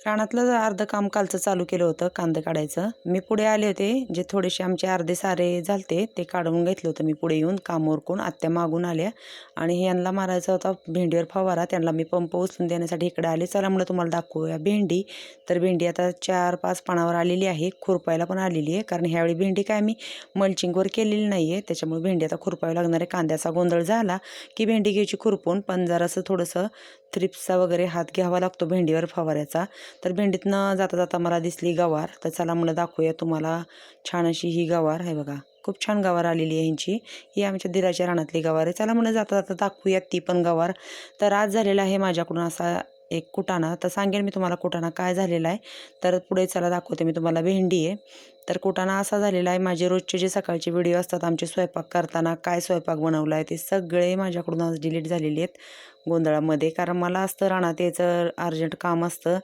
रानातलं अर्धं काम कालचं चालू केलं होतं कांदे काढायचं. मी पुढे आले होते, जे थोडेसे आमचे अर्धे सारे झालते ते काढून घेतलं होतं मी पुढे येऊन काम उरकून. आत्या मागून आल्या आणि ह्यांना मारायचा होता भेंडीवर फवारा. त्यांना मी पंप उचलून देण्यासाठी इकडे आले. चला म्हणलं तुम्हाला दाखवूया भेंडी. तर भेंडी आता 4-5 पानावर आलेली आहे, खुरपायला पण आलेली आहे. कारण ह्यावेळी भेंडी काय मी मल्चिंगवर केलेली नाही आहे, त्याच्यामुळे भेंडी आता खुरपावी लागणार आहे. कांद्याचा गोंधळ झाला की भेंडी घ्यायची खुरपून, पण जरासं थोडंसं थ्रिप्सचा वगैरे हात घ्यावा लागतो भेंडीवर फवाऱ्याचा. तर भेंडीतनं जाता जाता मला दिसली गवार. तर चला म्हणलं दाखवूया तुम्हाला छान अशी ही गवार आहे बघा. खूप छान गवार आलेली आहे ह्यांची. ही आमच्या दिराच्या रानातली गवार आहे. चला म्हणलं जाता जाता दाखवूयात ती पण गवार. तर आज झालेला आहे माझ्याकडून असा एक कुटाणा. तर सांगेन मी तुम्हाला कुटाणा काय झालेला आहे. तर पुढे चला दाखवते मी तुम्हाला. भेंडी आहे. तर कुटाणा असा झालेला आहे, माझे रोजचे जे सकाळचे व्हिडिओ असतात आमचे स्वयंपाक करताना, काय स्वयंपाक बनवला आहे ते सगळे माझ्याकडून आज डिलीट झालेले आहेत गोंधळामध्ये. कारण मला असतं रानात यायचं अर्जंट काम असतं,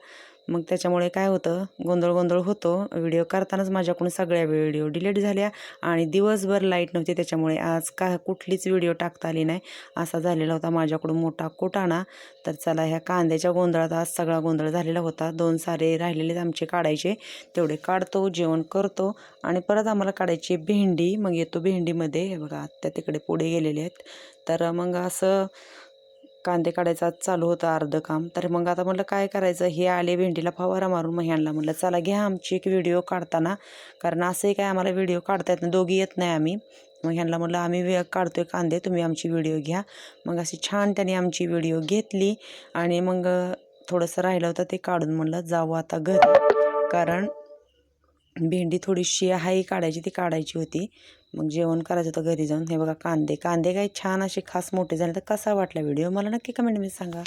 मग त्याच्यामुळे काय होतं गोंधळ होतो. व्हिडिओ करतानाच माझ्याकडून सगळ्या व्हिडिओ डिलीट झाल्या आणि दिवसभर लाईट नव्हती, त्याच्यामुळे आज कुठलीच व्हिडिओ टाकता आली नाही. असा झालेला होता माझ्याकडून मोठा कुटाणा. तर चला ह्या कांद्याच्या गोंधळात आज सगळा गोंधळ झालेला होता. 2 सारे राहिलेले आमचे काढायचे, तेवढे काढतो, जेवण करतो आणि परत आम्हाला काढायची भेंडी. मग येतो भेंडीमध्ये. हे बघा आत्या तिकडे पुढे गेलेले आहेत. तर मग असं कांदे काढायचं आज चालू होतं अर्धं काम. तर मग आता म्हटलं काय करायचं, हे आले भेंडीला फवारा मारून. मग ह्यांना म्हटलं चला घ्या आमची एक व्हिडिओ काढताना, कारण असंही काय आम्हाला व्हिडिओ काढता येत नाही, दोघी येत नाही आम्ही. मग ह्यांना म्हटलं आम्ही काढतोय कांदे, तुम्ही आमची व्हिडिओ घ्या. मग अशी छान त्यांनी आमची व्हिडिओ घेतली आणि मग थोडंसं राहिलं होतं ते काढून म्हणलं जाऊ आता घरी, कारण भेंडी थोडीशी आहे काढायची, ती काढायची होती. मग जेवण करायचं होतं घरी जाऊन. हे बघा कांदे काय छान असे खास मोठे झाले. तर कसा वाटला व्हिडिओ मला नक्की कमेंटमध्ये सांगा.